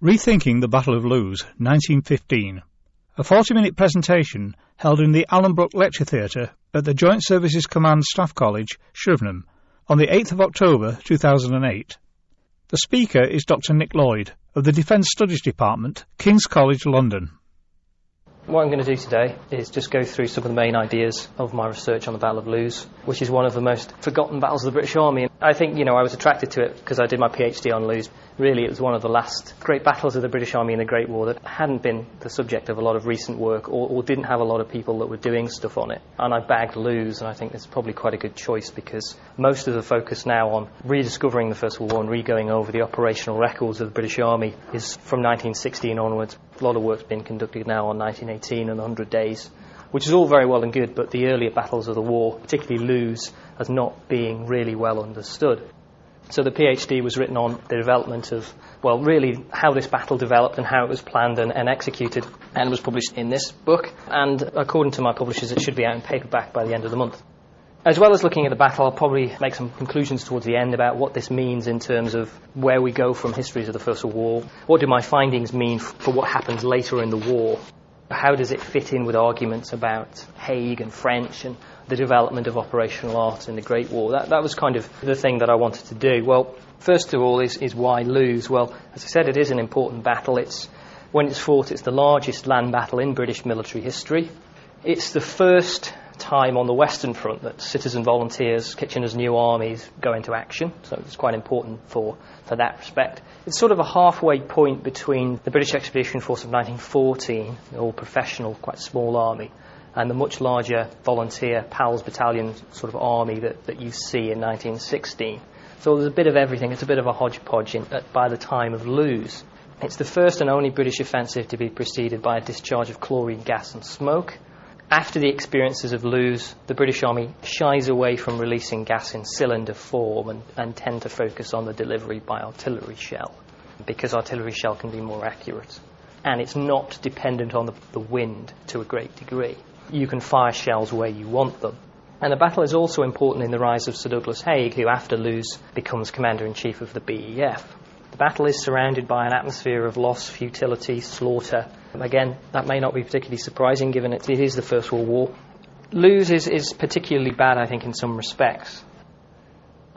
Rethinking the Battle of Loos, 1915. A 40-minute presentation held in the Allenbrook Lecture Theatre at the Joint Services Command Staff College, Shrivenham, on the 8th of October 2008. The speaker is Dr. Nick Lloyd of the Defence Studies Department, King's College, London. What I'm going to do today is just go through some of the main ideas of my research on the Battle of Loos, which is one of the most forgotten battles of the British Army. I think, I was attracted to it because I did my PhD on Loos. Really, it was one of the last great battles of the British Army in the Great War that hadn't been the subject of a lot of recent work or didn't have a lot of people that were doing stuff on it. And I bagged Loos, and I think it's probably quite a good choice because most of the focus now on rediscovering the First World War and re-going over the operational records of the British Army is from 1916 onwards. A lot of work's been conducted now on 1918 and 100 days, which is all very well and good, but the earlier battles of the war, particularly Loos, as not being really well understood. So the PhD was written on the development of, really how this battle developed and how it was planned and executed, and was published in this book. And according to my publishers, it should be out in paperback by the end of the month. As well as looking at the battle, I'll probably make some conclusions towards the end about what this means in terms of where we go from histories of the First World War. What do my findings mean for what happens later in the war? How does it fit in with arguments about Hague and French and the development of operational art in the Great War? That was kind of the thing that I wanted to do. Well, first of all is why Loos? Well, as I said, it is an important battle. When it's fought, it's the largest land battle in British military history. It's the first time on the Western Front that citizen volunteers, Kitchener's new armies, go into action, so it's quite important for that respect. It's sort of a halfway point between the British Expeditionary Force of 1914, the all-professional, quite small army, and the much larger volunteer PALS battalion sort of army that you see in 1916. So there's a bit of everything. It's a bit of a hodgepodge by the time of Loos. It's the first and only British offensive to be preceded by a discharge of chlorine gas and smoke. After the experiences of Loos, the British Army shies away from releasing gas in cylinder form and tend to focus on the delivery by artillery shell, because artillery shell can be more accurate. And it's not dependent on the wind to a great degree. You can fire shells where you want them. And the battle is also important in the rise of Sir Douglas Haig, who after Loos becomes Commander-in-Chief of the BEF. The battle is surrounded by an atmosphere of loss, futility, slaughter. Again, that may not be particularly surprising given it is the First World War. Loos is particularly bad, I think, in some respects.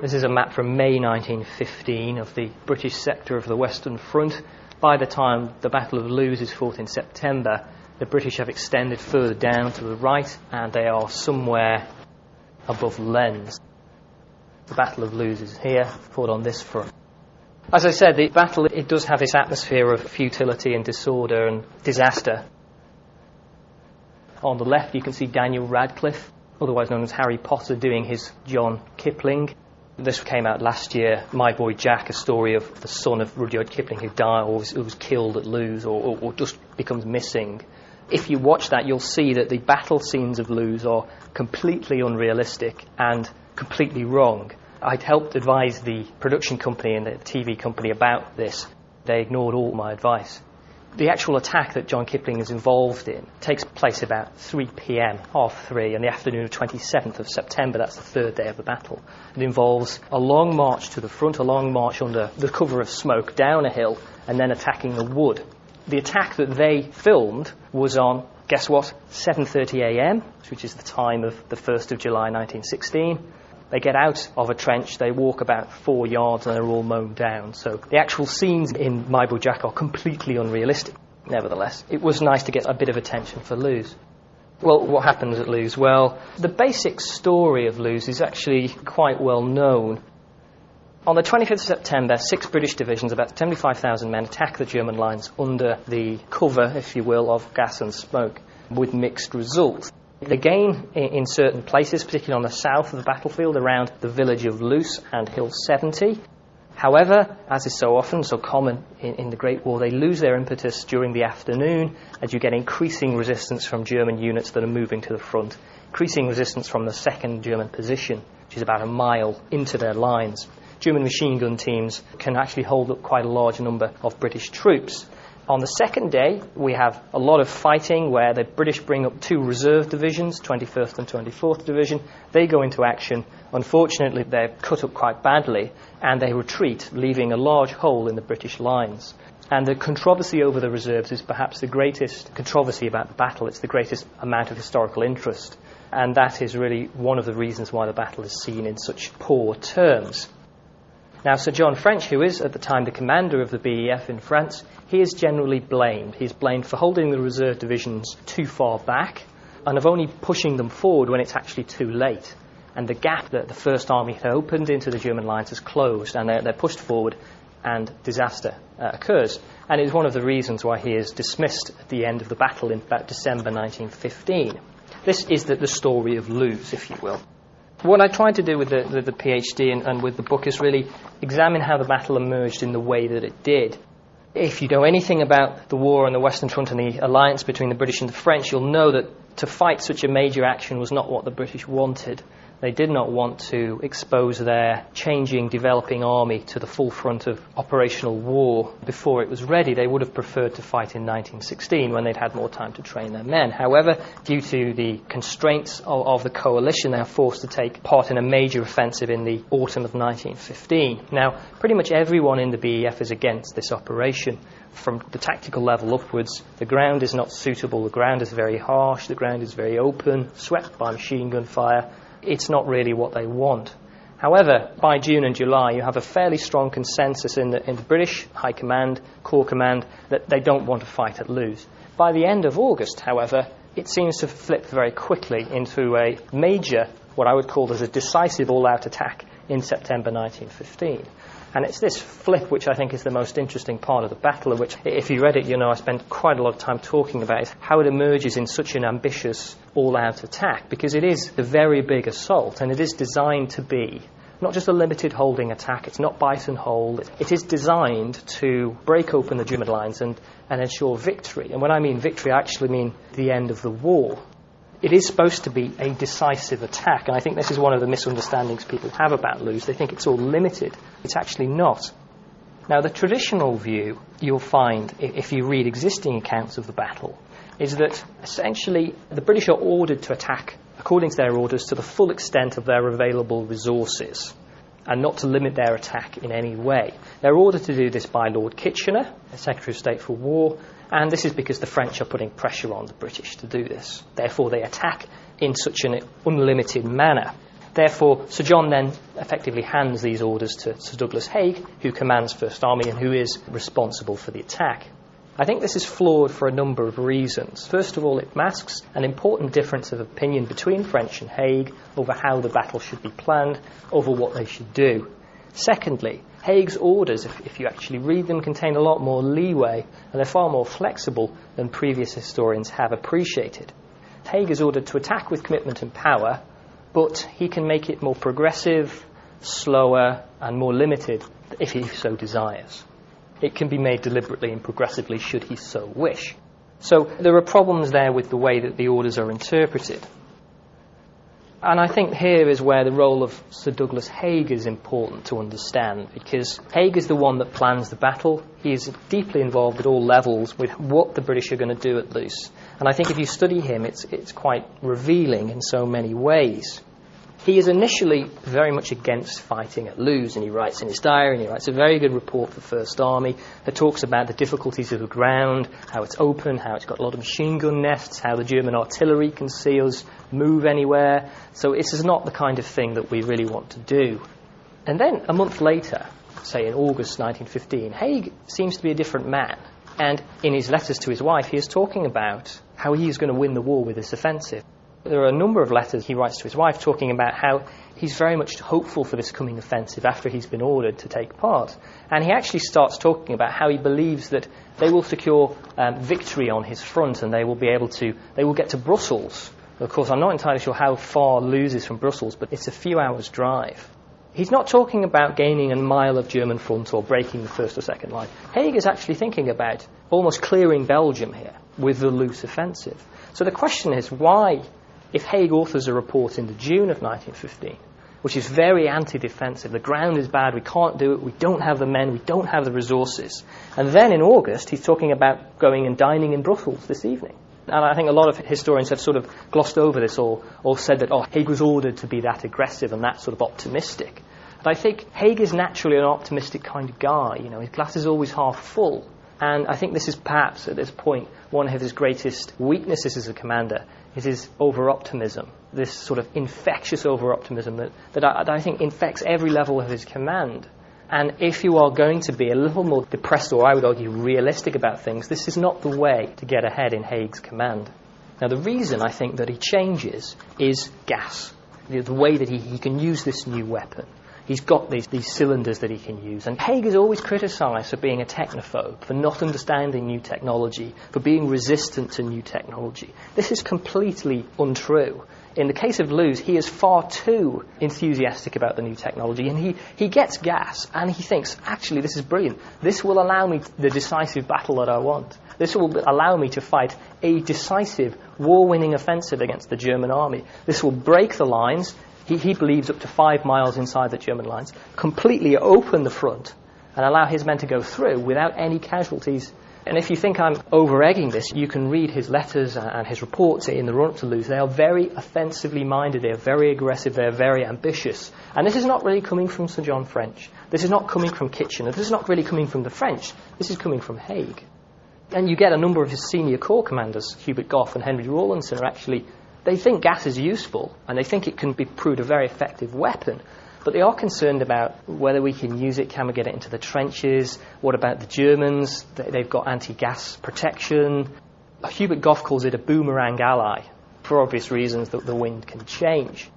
This is a map from May 1915 of the British sector of the Western Front. By the time the Battle of Loos is fought in September, the British have extended further down to the right, and they are somewhere above Lens. The Battle of Loos is here, fought on this front. As I said, the battle, it does have this atmosphere of futility and disorder and disaster. On the left you can see Daniel Radcliffe, otherwise known as Harry Potter, doing his John Kipling. This came out last year, My Boy Jack, a story of the son of Rudyard Kipling who died or was killed at Loos or just becomes missing. If you watch that, you'll see that the battle scenes of Loos are completely unrealistic and completely wrong. I'd helped advise the production company and the TV company about this. They ignored all my advice. The actual attack that John Kipling is involved in takes place about 3 p.m, 3:30, in the afternoon of 27th of September. That's the third day of the battle. It involves a long march to the front, a long march under the cover of smoke down a hill, and then attacking the wood. The attack that they filmed was on, guess what, 7:30 a.m, which is the time of the 1st of July 1916. They get out of a trench, they walk about 4 yards, and they're all mown down. So the actual scenes in My Boy Jack are completely unrealistic. Nevertheless, it was nice to get a bit of attention for Loos. Well, what happens at Loos? Well, the basic story of Loos is actually quite well known. On the 25th of September, 6 British divisions, about 75,000 men, attack the German lines under the cover, if you will, of gas and smoke, with mixed results. They gain in certain places, particularly on the south of the battlefield, around the village of Loos and Hill 70. However, as is so often, so common in the Great War, they lose their impetus during the afternoon as you get increasing resistance from German units that are moving to the front, increasing resistance from the second German position, which is about a mile into their lines. German machine gun teams can actually hold up quite a large number of British troops. On the second day, we have a lot of fighting where the British bring up 2 reserve divisions, 21st and 24th Division. They go into action. Unfortunately, they're cut up quite badly, and they retreat, leaving a large hole in the British lines. And the controversy over the reserves is perhaps the greatest controversy about the battle. It's the greatest amount of historical interest. And that is really one of the reasons why the battle is seen in such poor terms. Now, Sir John French, who is at the time the commander of the BEF in France, he is generally blamed. He is blamed for holding the reserve divisions too far back and of only pushing them forward when it's actually too late. And the gap that the First Army had opened into the German lines has closed, and they're pushed forward, and disaster occurs. And it's one of the reasons why he is dismissed at the end of the battle in about December 1915. This is the story of Loos, if you will. What I tried to do with the PhD and with the book is really examine how the battle emerged in the way that it did. If you know anything about the war on the Western Front and the alliance between the British and the French, you'll know that to fight such a major action was not what the British wanted. They did not want to expose their changing, developing army to the full front of operational war before it was ready. They would have preferred to fight in 1916 when they'd had more time to train their men. However, due to the constraints of the coalition, they are forced to take part in a major offensive in the autumn of 1915. Now, pretty much everyone in the BEF is against this operation. From the tactical level upwards, the ground is not suitable, the ground is very harsh, the ground is very open, swept by machine gun fire. It's not really what they want. However, by June and July, you have a fairly strong consensus in the British High Command, Corps Command, that they don't want to fight at Loos. By the end of August, however, it seems to flip very quickly into a major, what I would call as a decisive all-out attack in September 1915. And it's this flip which I think is the most interesting part of the battle, and which, if you read it, you know I spent quite a lot of time talking about it, how it emerges in such an ambitious all-out attack, because it is a very big assault, and it is designed to be not just a limited holding attack, it's not bite and hold, it is designed to break open the German lines and ensure victory. And when I mean victory, I actually mean the end of the war. It is supposed to be a decisive attack, and I think this is one of the misunderstandings people have about Loos. They think it's all limited. It's actually not. Now, the traditional view you'll find, if you read existing accounts of the battle, is that essentially the British are ordered to attack, according to their orders, to the full extent of their available resources, and not to limit their attack in any way. They're ordered to do this by Lord Kitchener, the Secretary of State for War, and this is because the French are putting pressure on the British to do this. Therefore, they attack in such an unlimited manner. Therefore, Sir John then effectively hands these orders to Sir Douglas Haig, who commands First Army and who is responsible for the attack. I think this is flawed for a number of reasons. First of all, it masks an important difference of opinion between French and Haig over how the battle should be planned, over what they should do. Secondly, Haig's orders, if you actually read them, contain a lot more leeway, and they're far more flexible than previous historians have appreciated. Haig is ordered to attack with commitment and power, but he can make it more progressive, slower, and more limited if he so desires. It can be made deliberately and progressively should he so wish. So there are problems there with the way that the orders are interpreted. And I think here is where the role of Sir Douglas Haig is important to understand, because Haig is the one that plans the battle. He is deeply involved at all levels with what the British are going to do at Loos. And I think if you study him, it's quite revealing in so many ways. He is initially very much against fighting at Loos, and he writes in his diary, and he writes a very good report for First Army that talks about the difficulties of the ground, how it's open, how it's got a lot of machine gun nests, how the German artillery can see us move anywhere. So this is not the kind of thing that we really want to do. And then a month later, say in August 1915, Haig seems to be a different man. And in his letters to his wife, he is talking about how he is going to win the war with this offensive. There are a number of letters he writes to his wife talking about how he's very much hopeful for this coming offensive after he's been ordered to take part. And he actually starts talking about how he believes that they will secure victory on his front, and they will get to Brussels. Of course, I'm not entirely sure how far Loos is from Brussels, but it's a few hours' drive. He's not talking about gaining a mile of German front or breaking the first or second line. Haig is actually thinking about almost clearing Belgium here with the Loos offensive. So the question is, why, if Haig authors a report in the June of 1915, which is very anti-defensive, the ground is bad, we can't do it, we don't have the men, we don't have the resources, and then in August he's talking about going and dining in Brussels this evening. And I think a lot of historians have sort of glossed over this or said that, Haig was ordered to be that aggressive and that sort of optimistic. But I think Haig is naturally an optimistic kind of guy. You know, his glass is always half full. And I think this is perhaps, at this point, one of his greatest weaknesses as a commander, is his over-optimism, this sort of infectious over-optimism that I think infects every level of his command. And if you are going to be a little more depressed, or I would argue realistic about things, this is not the way to get ahead in Hague's command. Now, the reason I think that he changes is gas, the way that he can use this new weapon. He's got these cylinders that he can use. And Hague is always criticised for being a technophobe, for not understanding new technology, for being resistant to new technology. This is completely untrue. In the case of Loos, he is far too enthusiastic about the new technology, and he gets gas, and he thinks, actually, this is brilliant. This will allow me the decisive battle that I want. This will allow me to fight a decisive, war-winning offensive against the German army. This will break the lines. He believes up to 5 miles inside the German lines, completely open the front, and allow his men to go through without any casualties. And if you think I'm over-egging this, you can read his letters and his reports in the run-up to Loos. They are very offensively minded, they are very aggressive, they are very ambitious. And this is not really coming from Sir John French. This is not coming from Kitchener. This is not really coming from the French. This is coming from Hague. And you get a number of his senior corps commanders, Hubert Gough and Henry Rawlinson, are actually, they think gas is useful, and they think it can be proved a very effective weapon. But they are concerned about whether we can use it, can we get it into the trenches, what about the Germans, they've got anti-gas protection. Hubert Gough calls it a boomerang ally, for obvious reasons that the wind can change.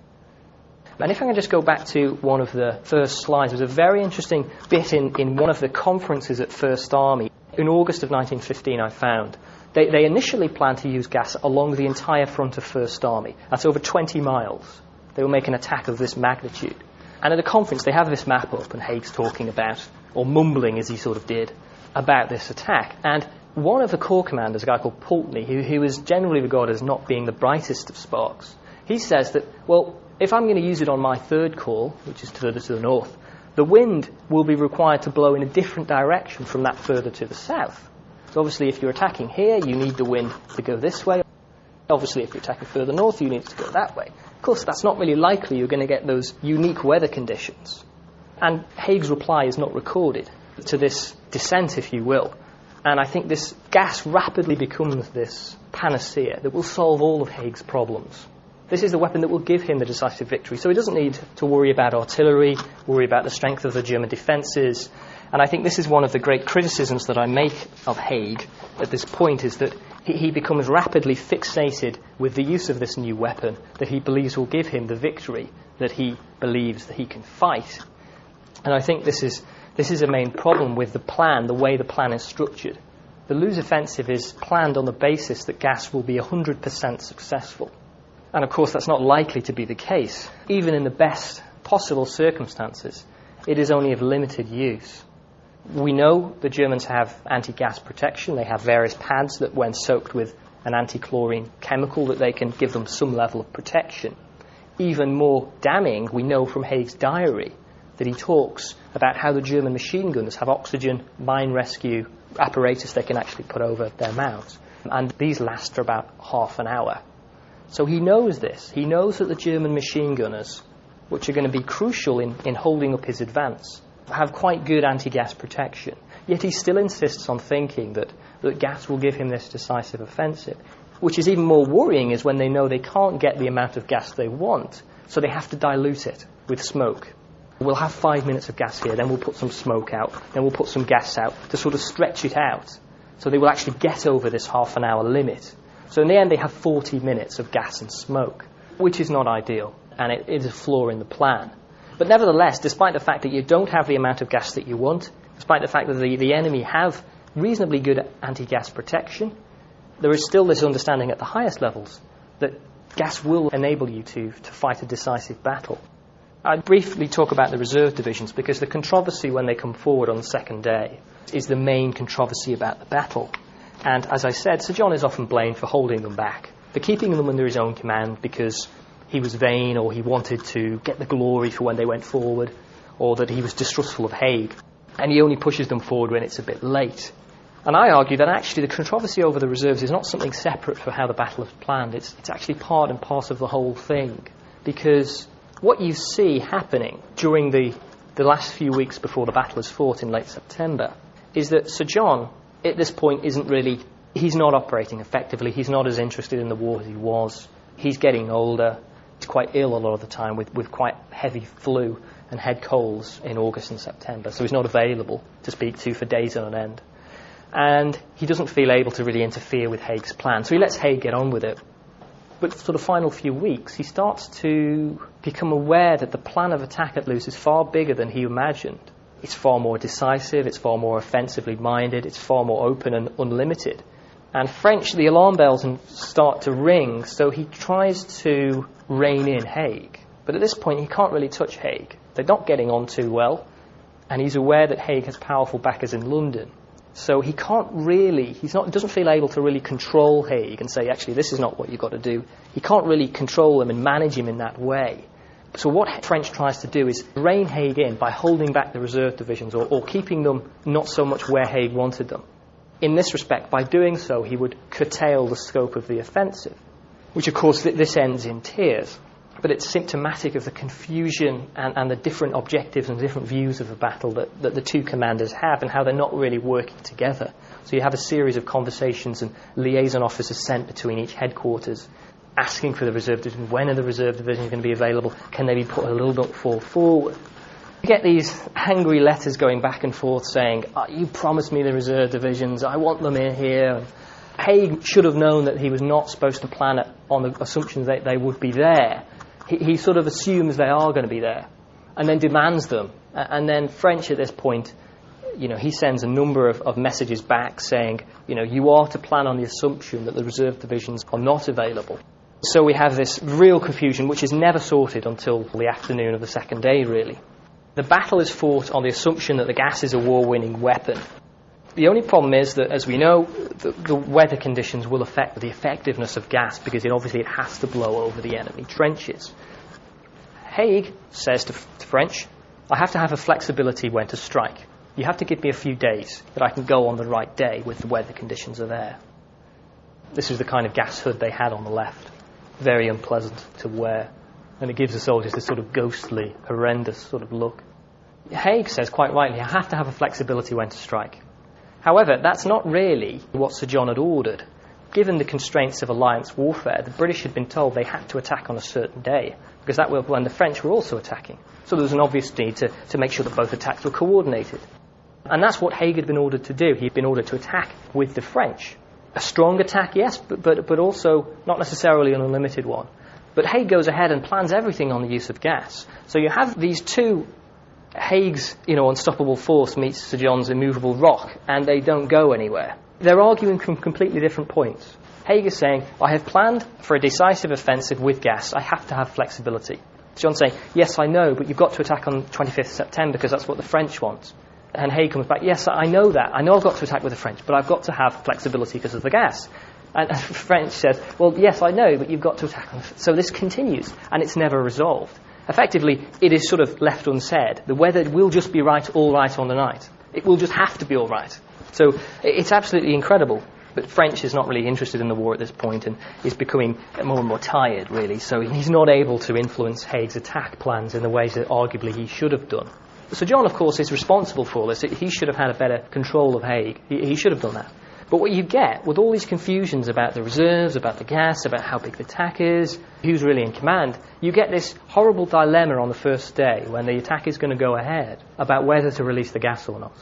And if I can just go back to one of the first slides, there's a very interesting bit in one of the conferences at First Army. In August of 1915, I found, they initially planned to use gas along the entire front of First Army. That's over 20 miles. They will make an attack of this magnitude. And at a conference, they have this map up, and Hague's talking about, or mumbling as he sort of did, about this attack. And one of the corps commanders, a guy called Pulteney, who was generally regarded as not being the brightest of sparks, he says that, well, if I'm going to use it on my third corps, which is further to the north, the wind will be required to blow in a different direction from that further to the south. So obviously, if you're attacking here, you need the wind to go this way. Obviously, if you're attacking further north, you need it to go that way. Of course, that's not really likely. You're going to get those unique weather conditions. And Hague's reply is not recorded to this dissent, if you will. And I think this gas rapidly becomes this panacea that will solve all of Hague's problems. This is the weapon that will give him the decisive victory. So he doesn't need to worry about artillery, worry about the strength of the German defences. And I think this is one of the great criticisms that I make of Hague at this point, is that he becomes rapidly fixated with the use of this new weapon that he believes will give him the victory that he believes that he can fight. And I think this is a main problem with the plan, the way the plan is structured. The Loos offensive is planned on the basis that gas will be 100% successful. And of course that's not likely to be the case. Even in the best possible circumstances, it is only of limited use. We know the Germans have anti-gas protection. They have various pads that, when soaked with an anti-chlorine chemical, that they can give them some level of protection. Even more damning, we know from Hague's diary that he talks about how the German machine gunners have oxygen mine rescue apparatus they can actually put over their mouths. And these last for about half an hour. So he knows this. He knows that the German machine gunners, which are going to be crucial in holding up his advance, have quite good anti-gas protection. Yet he still insists on thinking that gas will give him this decisive offensive. Which is even more worrying is when they know they can't get the amount of gas they want, so they have to dilute it with smoke. We'll have 5 minutes of gas here, then we'll put some smoke out, then we'll put some gas out to sort of stretch it out. So they will actually get over this half an hour limit. So in the end they have 40 minutes of gas and smoke, which is not ideal, and it is a flaw in the plan. But nevertheless, despite the fact that you don't have the amount of gas that you want, despite the fact that the enemy have reasonably good anti-gas protection, there is still this understanding at the highest levels that gas will enable you to fight a decisive battle. I'd briefly talk about the reserve divisions, because the controversy when they come forward on the second day is the main controversy about the battle. And as I said, Sir John is often blamed for holding them back, for keeping them under his own command because he was vain, or he wanted to get the glory for when they went forward, or that he was distrustful of Hague, and he only pushes them forward when it's a bit late. And I argue that actually the controversy over the reserves is not something separate for how the battle is planned. It's actually part and parcel of the whole thing, because what you see happening during the last few weeks before the battle is fought in late September is that Sir John at this point he's not operating effectively. He's not as interested in the war as he was. He's getting older. He's quite ill a lot of the time with quite heavy flu and head colds in August and September, so he's not available to speak to for days on end. And he doesn't feel able to really interfere with Hague's plan, so he lets Hague get on with it. But for the final few weeks, he starts to become aware that the plan of attack at Loos is far bigger than he imagined. It's far more decisive, it's far more offensively minded, it's far more open and unlimited. And the alarm bells start to ring, so he tries to rein in Hague. But at this point, he can't really touch Hague. They're not getting on too well, and he's aware that Hague has powerful backers in London. So he doesn't feel able to really control Hague and say, actually, this is not what you've got to do. He can't really control him and manage him in that way. So what French tries to do is rein Hague in by holding back the reserve divisions or keeping them not so much where Hague wanted them. In this respect, by doing so, he would curtail the scope of the offensive, which, of course, this ends in tears. But it's symptomatic of the confusion and the different objectives and different views of the battle that the two commanders have and how they're not really working together. So you have a series of conversations and liaison officers sent between each headquarters asking for the reserve division. When are the reserve divisions going to be available? Can they be put a little bit forward? You get these angry letters going back and forth saying, you promised me the reserve divisions, I want them in here. And Hague should have known that he was not supposed to plan it on the assumption that they would be there. He sort of assumes they are going to be there and then demands them. And then French at this point, he sends a number of messages back saying, you are to plan on the assumption that the reserve divisions are not available. So we have this real confusion, which is never sorted until the afternoon of the second day, really. The battle is fought on the assumption that the gas is a war-winning weapon. The only problem is that, as we know, the weather conditions will affect the effectiveness of gas because it has to blow over the enemy trenches. Hague says to French, I have to have a flexibility when to strike. You have to give me a few days that I can go on the right day with the weather conditions are there. This is the kind of gas hood they had on the left. Very unpleasant to wear. And it gives the soldiers this sort of ghostly, horrendous sort of look. Hague says quite rightly, I have to have a flexibility when to strike. However, that's not really what Sir John had ordered. Given the constraints of alliance warfare, the British had been told they had to attack on a certain day, because that was when the French were also attacking. So there was an obvious need to make sure that both attacks were coordinated. And that's what Hague had been ordered to do. He had been ordered to attack with the French. A strong attack, yes, but also not necessarily an unlimited one. But Hague goes ahead and plans everything on the use of gas. So you have these two, Hague's unstoppable force meets Sir John's immovable rock, and they don't go anywhere. They're arguing from completely different points. Hague is saying, I have planned for a decisive offensive with gas. I have to have flexibility. Sir John's saying, yes, I know, but you've got to attack on 25th September because that's what the French want. And Hague comes back, yes, I know that. I know I've got to attack with the French, but I've got to have flexibility because of the gas. And French says, well, yes, I know, but you've got to attack on. So this continues, and it's never resolved. Effectively, it is sort of left unsaid. The weather will just be all right on the night. It will just have to be all right. So it's absolutely incredible. But French is not really interested in the war at this point and is becoming more and more tired, really. So he's not able to influence Hague's attack plans in the ways that arguably he should have done. Sir John, of course, is responsible for this. He should have had a better control of Hague. He should have done that. But what you get, with all these confusions about the reserves, about the gas, about how big the attack is, who's really in command, you get this horrible dilemma on the first day when the attack is going to go ahead about whether to release the gas or not.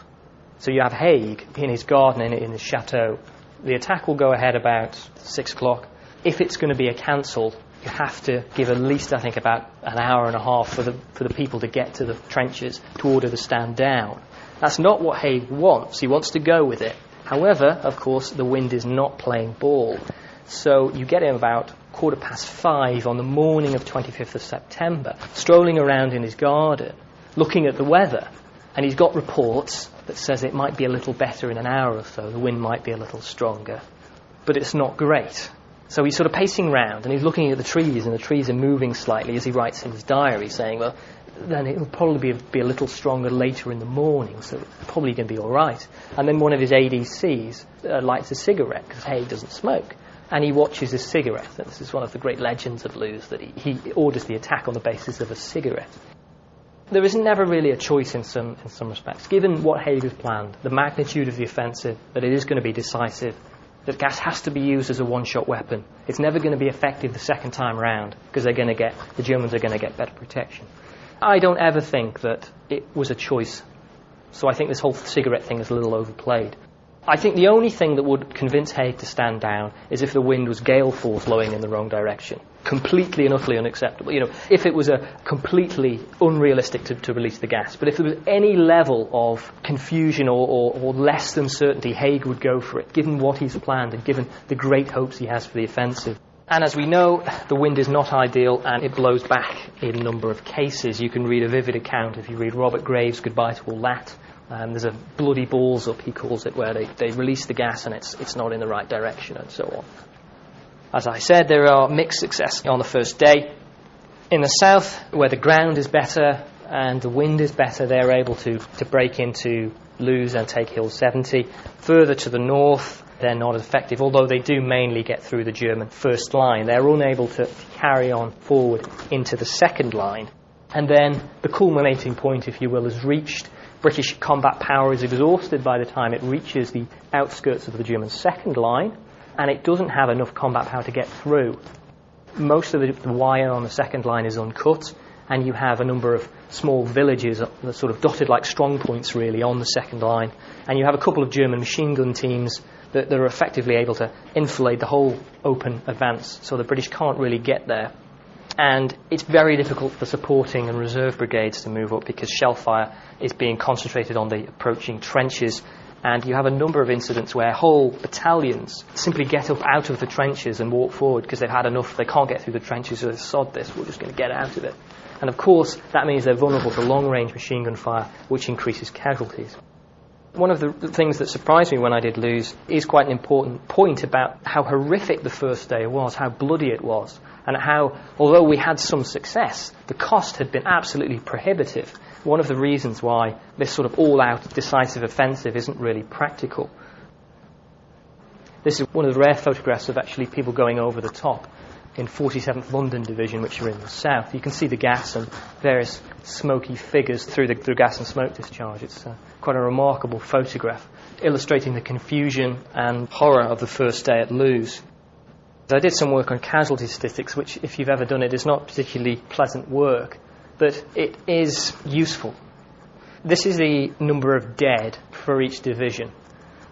So you have Hague in his garden, in his chateau. The attack will go ahead about 6 o'clock. If it's going to be a cancel, you have to give at least, I think, about an hour and a half for the people to get to the trenches to order to stand down. That's not what Hague wants. He wants to go with it. However, of course, the wind is not playing ball. So you get him about 5:15 on the morning of 25th of September, strolling around in his garden, looking at the weather. And he's got reports that says it might be a little better in an hour or so. The wind might be a little stronger. But it's not great. So he's sort of pacing round and he's looking at the trees, and the trees are moving slightly as he writes in his diary, saying, well, then it'll probably be a little stronger later in the morning, so it's probably going to be all right. And then one of his ADCs lights a cigarette, because Hague doesn't smoke, and he watches his cigarette. And this is one of the great legends of Loos, that he orders the attack on the basis of a cigarette. There is never really a choice in some respects. Given what Hague has planned, the magnitude of the offensive, that it is going to be decisive, that gas has to be used as a one-shot weapon. It's never going to be effective the second time round because the Germans are going to get better protection. I don't ever think that it was a choice. So I think this whole cigarette thing is a little overplayed. I think the only thing that would convince Hague to stand down is if the wind was gale force blowing in the wrong direction. Completely and utterly unacceptable. If it was a completely unrealistic to release the gas. But if there was any level of confusion or less than certainty, Hague would go for it, given what he's planned and given the great hopes he has for the offensive. And as we know, the wind is not ideal and it blows back in a number of cases. You can read a vivid account if you read Robert Graves' Goodbye to All That. There's a bloody balls up, he calls it, where they release the gas and it's not in the right direction and so on. As I said, there are mixed success on the first day. In the south, where the ground is better and the wind is better, they're able to break into Loos and take Hill 70. Further to the north, they're not as effective, although they do mainly get through the German first line. They're unable to carry on forward into the second line. And then the culminating point, if you will, is reached. British combat power is exhausted by the time it reaches the outskirts of the German second line, and it doesn't have enough combat power to get through. Most of the wire on the second line is uncut, and you have a number of small villages that are sort of dotted like strong points, really, on the second line. And you have a couple of German machine gun teams that are effectively able to enfilade the whole open advance, so the British can't really get there. And it's very difficult for supporting and reserve brigades to move up because shell fire is being concentrated on the approaching trenches. And you have a number of incidents where whole battalions simply get up out of the trenches and walk forward because they've had enough. They can't get through the trenches, so they sod this, we're just going to get out of it. And of course, that means they're vulnerable to long-range machine gun fire, which increases casualties. One of the things that surprised me when I did Loos is quite an important point about how horrific the first day was, how bloody it was, and how, although we had some success, the cost had been absolutely prohibitive. One of the reasons why this sort of all-out decisive offensive isn't really practical. This is one of the rare photographs of actually people going over the top in 47th London Division, which are in the south. You can see the gas and various smoky figures through the gas and smoke discharge. It's quite a remarkable photograph, illustrating the confusion and horror of the first day at Loos. I did some work on casualty statistics, which, if you've ever done it, is not particularly pleasant work, but it is useful. This is the number of dead for each division.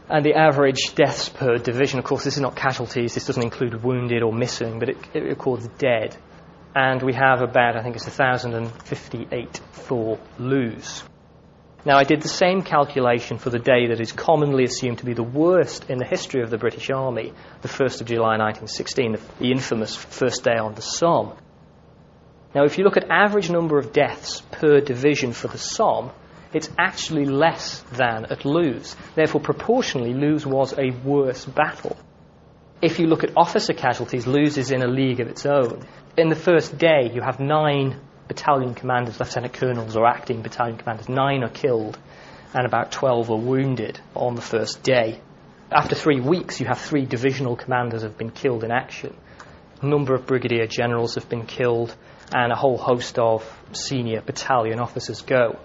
And the average deaths per division, of course, this is not casualties, this doesn't include wounded or missing, but it records dead. And we have about, I think it's 1,058 for Loos. Now, I did the same calculation for the day that is commonly assumed to be the worst in the history of the British Army, the 1st of July 1916, the infamous first day on the Somme. Now, if you look at average number of deaths per division for the Somme, it's actually less than at Loos. Therefore, proportionally, Loos was a worse battle. If you look at officer casualties, Loos is in a league of its own. In the first day, you have 9 battalion commanders, lieutenant colonels or acting battalion commanders. 9 are killed and about 12 are wounded on the first day. After 3 weeks, you have 3 divisional commanders have been killed in action. A number of brigadier generals have been killed and a whole host of senior battalion officers go.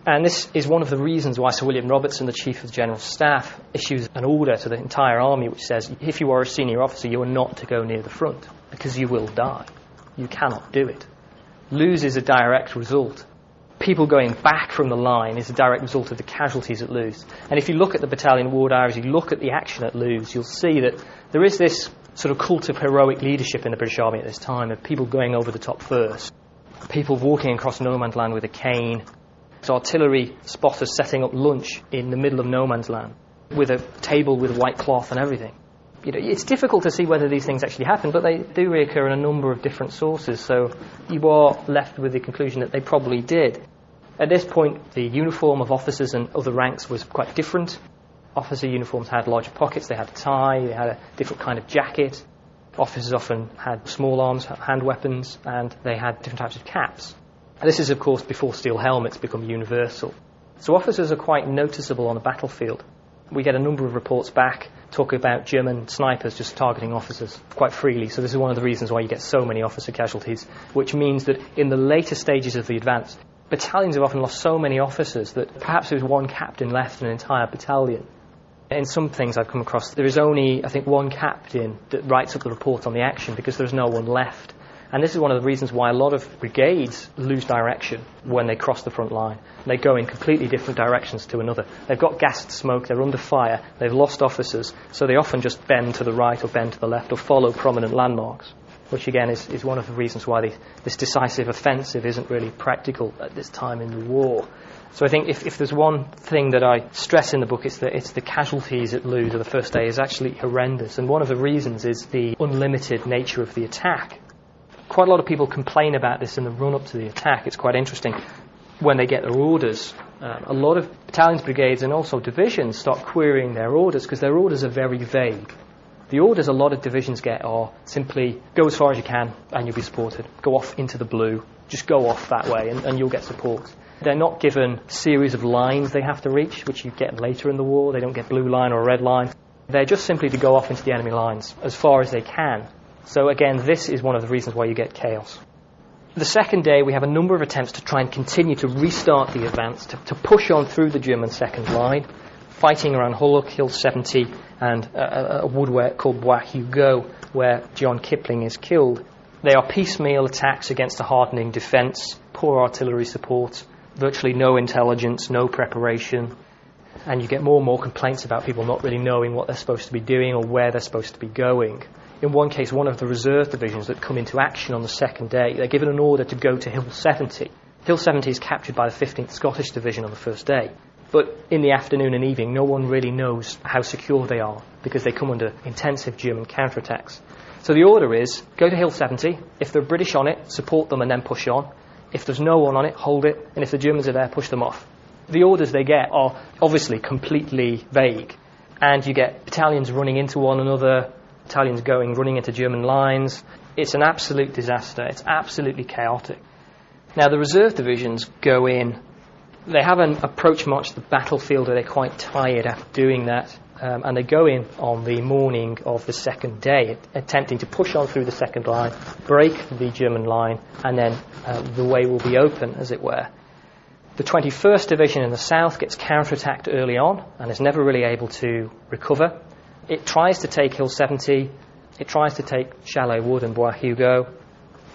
And this is one of the reasons why Sir William Robertson, the Chief of the General Staff, issues an order to the entire army which says if you are a senior officer, you are not to go near the front because you will die. You cannot do it. Loos is a direct result. People going back from the line is a direct result of the casualties at Loos. And if you look at the battalion war diaries, you look at the action at Loos, you'll see that there is this sort of cult of heroic leadership in the British Army at this time, of people going over the top first, people walking across no man's land with a cane, artillery spotters setting up lunch in the middle of no man's land with a table with white cloth and everything. You know, it's difficult to see whether these things actually happen, but they do reoccur in a number of different sources, so you are left with the conclusion that they probably did. At this point, the uniform of officers and other ranks was quite different. Officer uniforms had larger pockets, they had a tie, they had a different kind of jacket. Officers often had small arms, hand weapons, and they had different types of caps. This is, of course, before steel helmets become universal. So officers are quite noticeable on the battlefield. We get a number of reports back talking about German snipers just targeting officers quite freely. So this is one of the reasons why you get so many officer casualties, which means that in the later stages of the advance, Battalions have often lost so many officers that perhaps there's one captain left in an entire battalion. In some things I've come across, there is only, I think, one captain that writes up the report on the action because there's no one left. And this is one of the reasons why a lot of brigades lose direction when they cross the front line. They go in completely different directions to another. They've got gassed smoke, they're under fire, they've lost officers, so they often just bend to the right or bend to the left or follow prominent landmarks, which again is one of the reasons why this decisive offensive isn't really practical at this time in the war. So I think if there's one thing that I stress in the book, it's the casualties at Loos, or the first day, is actually horrendous. And one of the reasons is the unlimited nature of the attack. Quite a lot of people complain about this in the run-up to the attack. It's quite interesting. When they get their orders, a lot of battalions, brigades, and also divisions start querying their orders because their orders are very vague. The orders a lot of divisions get are simply go as far as you can and you'll be supported. Go off into the blue. Just go off that way and you'll get support. They're not given a series of lines they have to reach, which you get later in the war. They don't get blue line or red line. They're just simply to go off into the enemy lines as far as they can. So again, this is one of the reasons why you get chaos. The second day, we have a number of attempts to try and continue to restart the advance, to push on through the German second line, fighting around Hulluch, Hill 70, and a woodwork called Bois Hugo, where John Kipling is killed. They are piecemeal attacks against a hardening defence, poor artillery support, virtually no intelligence, no preparation, and you get more and more complaints about people not really knowing what they're supposed to be doing or where they're supposed to be going. In one case, one of the reserve divisions that come into action on the second day, they're given an order to go to Hill 70. Hill 70 is captured by the 15th Scottish Division on the first day. But in the afternoon and evening, no one really knows how secure they are because they come under intensive German counterattacks. So the order is, go to Hill 70. If they're British on it, support them and then push on. If there's no one on it, hold it. And if the Germans are there, push them off. The orders they get are obviously completely vague. And you get battalions running into one another, battalions running into German lines. It's an absolute disaster. It's absolutely chaotic. Now, the reserve divisions go in. They have an approach march to the battlefield where they're quite tired after doing that. And they go in on the morning of the second day, attempting to push on through the second line, break the German line, and then the way will be open, as it were. The 21st Division in the south gets counterattacked early on and is never really able to recover. It tries to take Hill 70, it tries to take Shallow Wood and Bois Hugo,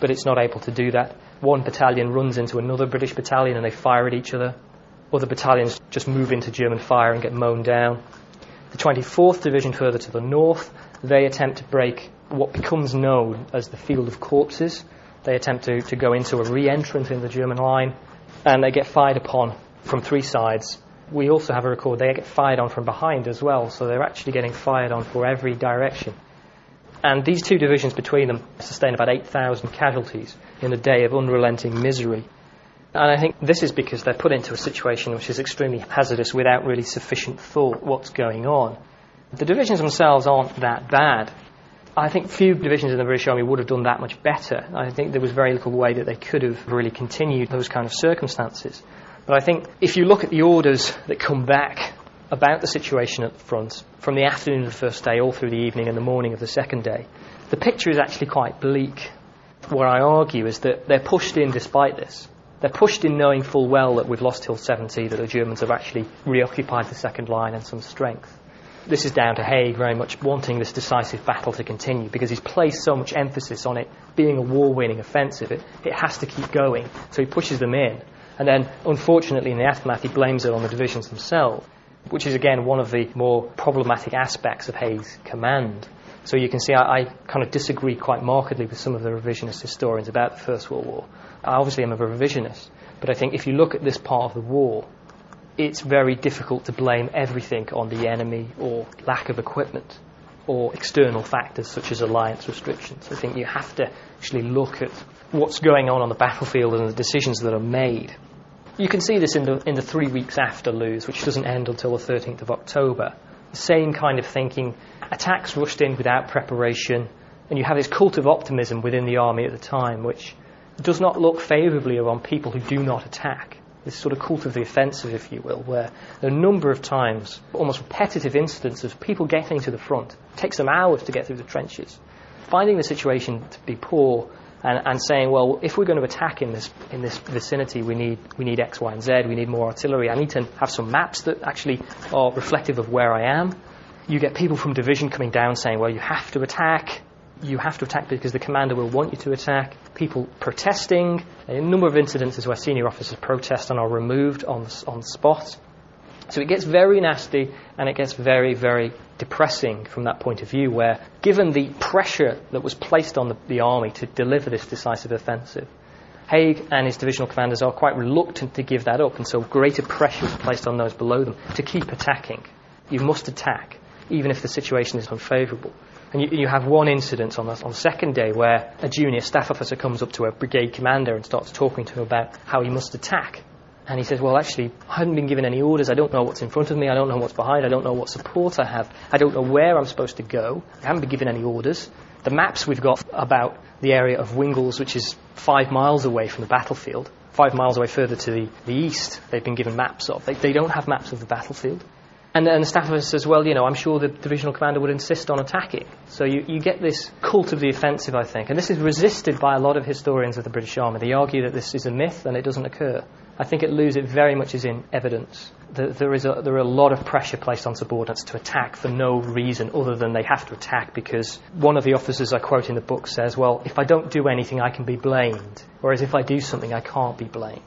but it's not able to do that. One battalion runs into another British battalion and they fire at each other. Other battalions just move into German fire and get mown down. The 24th Division further to the north, they attempt to break what becomes known as the Field of Corpses. They attempt to go into a re-entrant in the German line, and they get fired upon from three sides. We also have a record they get fired on from behind as well, so they're actually getting fired on for every direction. And these two divisions between them sustain about 8,000 casualties in a day of unrelenting misery. And I think this is because they're put into a situation which is extremely hazardous without really sufficient thought what's going on. The divisions themselves aren't that bad. I think few divisions in the British Army would have done that much better. I think there was very little way that they could have really continued those kind of circumstances. But I think if you look at the orders that come back about the situation at the front, from the afternoon of the first day all through the evening and the morning of the second day, the picture is actually quite bleak. What I argue is that they're pushed in despite this. They're pushed in knowing full well that we've lost Hill 70, that the Germans have actually reoccupied the second line and some strength. This is down to Haig very much wanting this decisive battle to continue because he's placed so much emphasis on it being a war-winning offensive. It has to keep going, so he pushes them in. And then, unfortunately, in the aftermath, he blames it on the divisions themselves, which is, again, one of the more problematic aspects of Haig's command. So you can see I kind of disagree quite markedly with some of the revisionist historians about the First World War. I obviously am a revisionist, but I think if you look at this part of the war, it's very difficult to blame everything on the enemy or lack of equipment or external factors such as alliance restrictions. I think you have to actually look at what's going on the battlefield and the decisions that are made. You can see this in the 3 weeks after Loos, which doesn't end until the 13th of October. The same kind of thinking, attacks rushed in without preparation, and you have this cult of optimism within the army at the time, which does not look favourably on people who do not attack. This sort of cult of the offensive, if you will, where there are a number of times, almost repetitive incidents of people getting to the front. It takes them hours to get through the trenches. Finding the situation to be poor, and saying, well, if we're going to attack in this vicinity, we need X, Y, and Z. We need more artillery. I need to have some maps that actually are reflective of where I am. You get people from division coming down saying, well, you have to attack. You have to attack because the commander will want you to attack. People protesting. A number of incidences where senior officers protest and are removed on the spot. So it gets very nasty, and it gets very, very depressing from that point of view, where given the pressure that was placed on the army to deliver this decisive offensive, Haig and his divisional commanders are quite reluctant to give that up, and so greater pressure is placed on those below them to keep attacking. You must attack, even if the situation is unfavourable. And you have one incident on the second day where a junior staff officer comes up to a brigade commander and starts talking to him about how he must attack. And he says, well, actually, I haven't been given any orders. I don't know what's in front of me. I don't know what's behind. I don't know what support I have. I don't know where I'm supposed to go. I haven't been given any orders. The maps we've got about the area of Wingles, which is 5 miles away from the battlefield, 5 miles away further to the east, they've been given maps of. They don't have maps of the battlefield. And the staff officer says, well, I'm sure the divisional commander would insist on attacking. So you get this cult of the offensive, I think. And this is resisted by a lot of historians of the British Army. They argue that this is a myth and it doesn't occur. I think at Loos it very much is in evidence. There are a lot of pressure placed on subordinates to attack for no reason other than they have to attack because one of the officers I quote in the book says, well, if I don't do anything, I can be blamed. Whereas if I do something, I can't be blamed.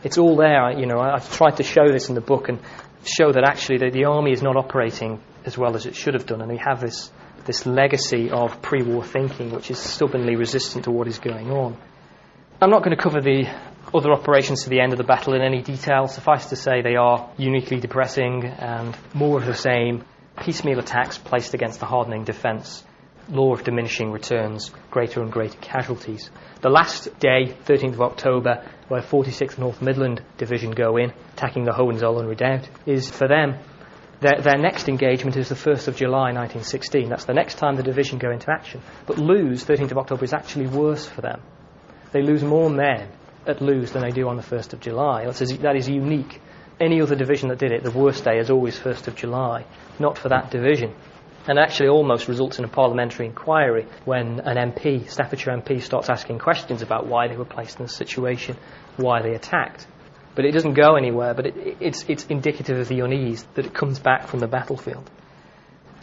It's all there. I've tried to show this in the book and show that actually the army is not operating as well as it should have done, and we have this legacy of pre-war thinking which is stubbornly resistant to what is going on. I'm not going to cover the other operations to the end of the battle in any detail. Suffice to say they are uniquely depressing and more of the same. Piecemeal attacks placed against the hardening defence. Law of diminishing returns, greater and greater casualties. The last day, 13th of October, where 46th North Midland Division go in, attacking the Hohenzollern redoubt, is for them, their next engagement is the 1st of July 1916. That's the next time the division go into action. But Loos, 13th of October, is actually worse for them. They lose more men at Loos than they do on the 1st of July. That is unique. Any other division that did it, the worst day is always 1st of July, not for that division. And actually almost results in a parliamentary inquiry when an MP, Staffordshire MP, starts asking questions about why they were placed in this situation, why they attacked. But it doesn't go anywhere, but it's indicative of the unease that it comes back from the battlefield.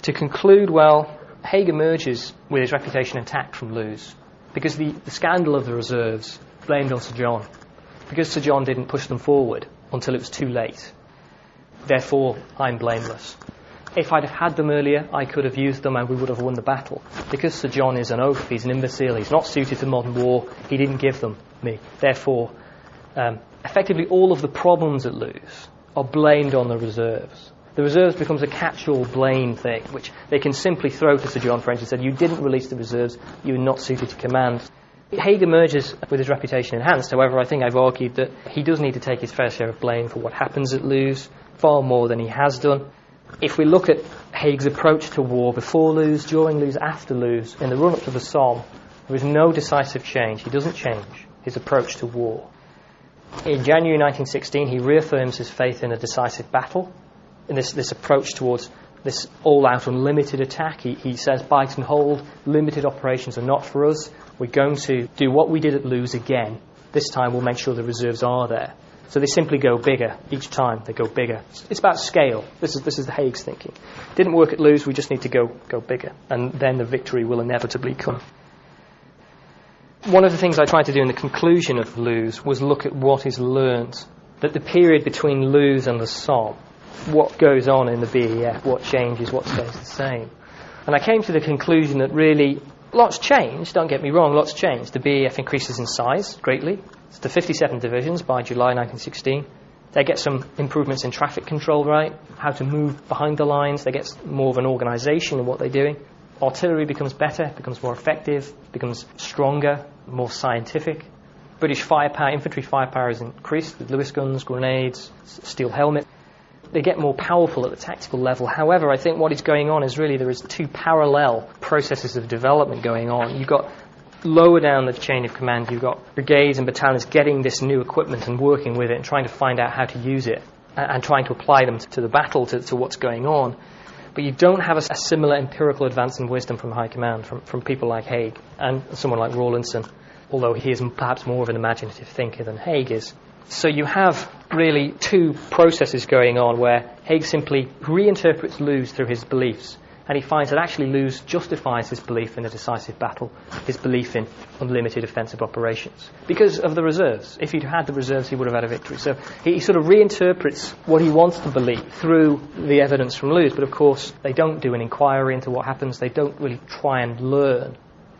To conclude, well, Haig emerges with his reputation intact from Loos because the scandal of the reserves blamed on Sir John, because Sir John didn't push them forward until it was too late. Therefore, I'm blameless. If I'd have had them earlier, I could have used them and we would have won the battle. Because Sir John is an oaf, he's an imbecile, he's not suited to modern war, he didn't give them me. Therefore, effectively all of the problems at Loos are blamed on the reserves. The reserves becomes a catch-all blame thing, which they can simply throw to Sir John French and say, you didn't release the reserves, you were not suited to command. Haig emerges with his reputation enhanced. However, I think I've argued that he does need to take his fair share of blame for what happens at Loos, far more than he has done. If we look at Haig's approach to war before Loos, during Loos, after Loos, in the run-up to the Somme, there is no decisive change. He doesn't change his approach to war. In January 1916, he reaffirms his faith in a decisive battle, in this approach towards this all-out unlimited attack. He says, bite and hold, limited operations are not for us. We're going to do what we did at Loos again. This time we'll make sure the reserves are there. So they simply go bigger. Each time they go bigger. It's about scale. This is the Haig's thinking. Didn't work at Loos, we just need to go bigger. And then the victory will inevitably come. One of the things I tried to do in the conclusion of Loos was look at what is learnt. That the period between Loos and the Somme, what goes on in the BEF, what changes, what stays the same. And I came to the conclusion that really lots changed, don't get me wrong, lots changed. The BEF increases in size greatly. It's to 57 divisions by July 1916. They get some improvements in traffic control, right? How to move behind the lines. They get more of an organisation in what they're doing. Artillery becomes better, becomes more effective, becomes stronger, more scientific. British firepower, infantry firepower is increased with Lewis guns, grenades, steel helmet. They get more powerful at the tactical level. However, I think what is going on is really there is two parallel processes of development going on. You've got lower down the chain of command, you've got brigades and battalions getting this new equipment and working with it and trying to find out how to use it and trying to apply them to the battle, to what's going on. But you don't have a similar empirical advance in wisdom from high command, from people like Hague and someone like Rawlinson, although he is perhaps more of an imaginative thinker than Hague is. So you have really two processes going on where Hague simply reinterprets Loos through his beliefs, and he finds that actually Loos justifies his belief in a decisive battle, his belief in unlimited offensive operations, because of the reserves. If he'd had the reserves, he would have had a victory. So he sort of reinterprets what he wants to believe through the evidence from Loos, but of course they don't do an inquiry into what happens. They don't really try and learn.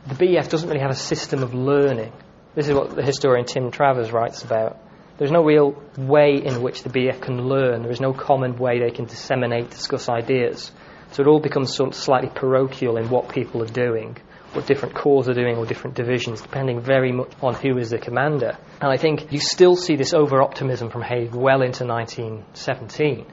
The BEF doesn't really have a system of learning. This is what the historian Tim Travers writes about. There's no real way in which the BEF can learn. There is no common way they can disseminate, discuss ideas. So it all becomes sort of slightly parochial in what people are doing, what different corps are doing, or different divisions, depending very much on who is the commander. And I think you still see this over-optimism from Hague well into 1917.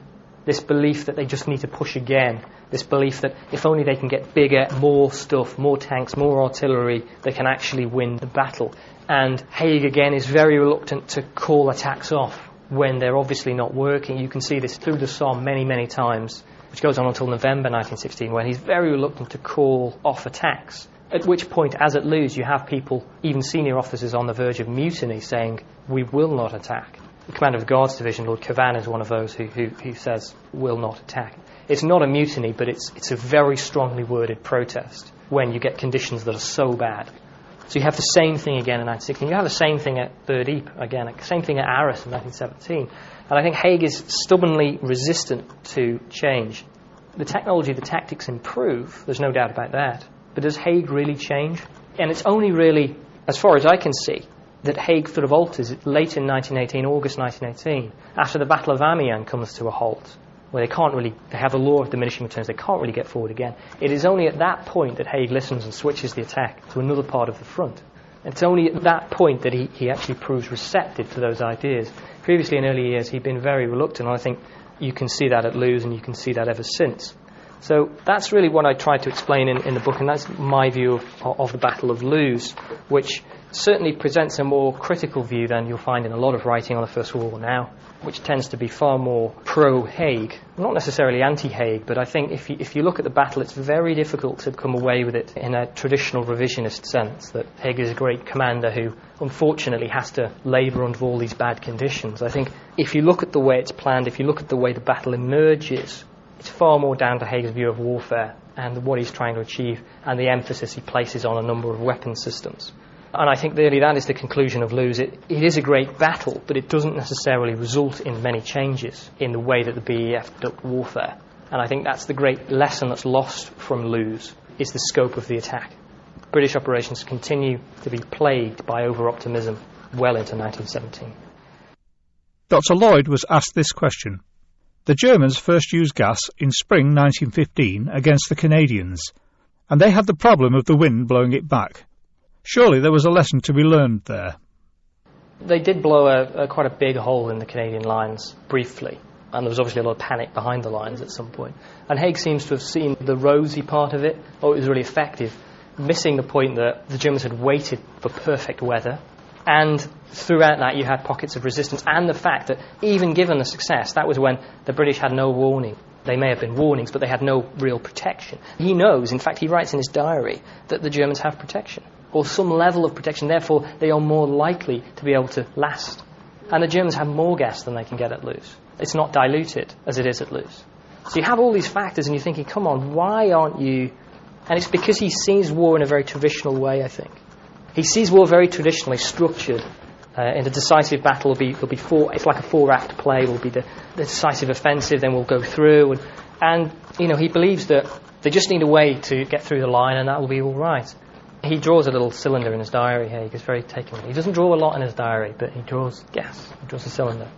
This belief that they just need to push again. This belief that if only they can get bigger, more stuff, more tanks, more artillery, they can actually win the battle. And Hague, again, is very reluctant to call attacks off when they're obviously not working. You can see this through the Somme many, many times, which goes on until November 1916, when he's very reluctant to call off attacks. At which point, as at Loos, you have people, even senior officers, on the verge of mutiny saying, we will not attack. The commander of the Guards Division, Lord Cavan, is one of those who says, will not attack. It's not a mutiny, but it's a very strongly worded protest when you get conditions that are so bad. So you have the same thing again in 1916. You have the same thing at Third Ypres again, the same thing at Arras in 1917. And I think Hague is stubbornly resistant to change. The technology, the tactics improve, there's no doubt about that. But does Hague really change? And it's only really, as far as I can see, that Hague sort of alters late in 1918, August 1918, after the Battle of Amiens comes to a halt, where they have a law of diminishing returns, they can't really get forward again. It is only at that point that Hague listens and switches the attack to another part of the front. It's only at that point that he actually proves receptive to those ideas. Previously, in early years, he'd been very reluctant, and I think you can see that at Loos, and you can see that ever since. So that's really what I tried to explain in the book, and that's my view of the Battle of Loos, which certainly presents a more critical view than you'll find in a lot of writing on the First World War now, which tends to be far more pro-Hague, not necessarily anti-Hague, but I think if you look at the battle, it's very difficult to come away with it in a traditional revisionist sense, that Hague is a great commander who unfortunately has to labour under all these bad conditions. I think if you look at the way it's planned, if you look at the way the battle emerges, it's far more down to Hague's view of warfare and what he's trying to achieve and the emphasis he places on a number of weapon systems. And I think really that is the conclusion of Loos. It is a great battle, but it doesn't necessarily result in many changes in the way that the BEF conduct warfare. And I think that's the great lesson that's lost from Loos, is the scope of the attack. British operations continue to be plagued by over-optimism well into 1917. Dr. Lloyd was asked this question. The Germans first used gas in spring 1915 against the Canadians, and they had the problem of the wind blowing it back. Surely there was a lesson to be learned there. They did blow quite a big hole in the Canadian lines briefly, and there was obviously a lot of panic behind the lines at some point. And Hague seems to have seen the rosy part of it, it was really effective, missing the point that the Germans had waited for perfect weather, and throughout that you had pockets of resistance, and the fact that even given the success, that was when the British had no warning. They may have been warnings, but they had no real protection. He knows, in fact he writes in his diary, that the Germans have protection, or some level of protection, therefore they are more likely to be able to last. And the Germans have more gas than they can get at Loos. It's not diluted as it is at Loos. So you have all these factors and you're thinking, come on, why aren't you... And it's because he sees war in a very traditional way, I think. He sees war very traditionally structured. In a decisive battle, it'll be four. It's like a four-act play. Will be the decisive offensive, then we'll go through, and he believes that they just need a way to get through the line, and that will be all right. He draws a little cylinder in his diary here. He gets very taken. He doesn't draw a lot in his diary, but he draws gas. He draws a cylinder,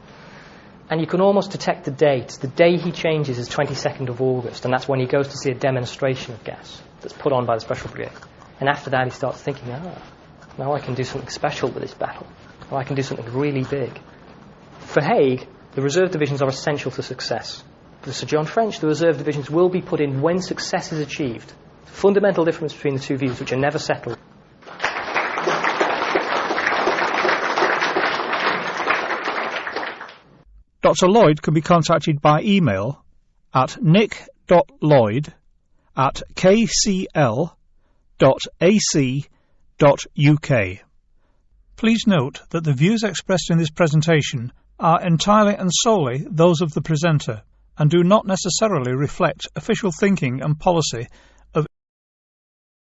and you can almost detect the date. The day he changes is 22nd of August, and that's when he goes to see a demonstration of gas that's put on by the Special Brigade. And after that, he starts thinking, now I can do something special with this battle. Now I can do something really big. For Hague, the reserve divisions are essential to success. For Sir John French, the reserve divisions will be put in when success is achieved. Fundamental difference between the two views, which are never settled. Dr. Lloyd can be contacted by email at nick.lloyd@bbc.co.uk. nick.lloyd@kcl.ac.uk. Please note that the views expressed in this presentation are entirely and solely those of the presenter and do not necessarily reflect official thinking and policy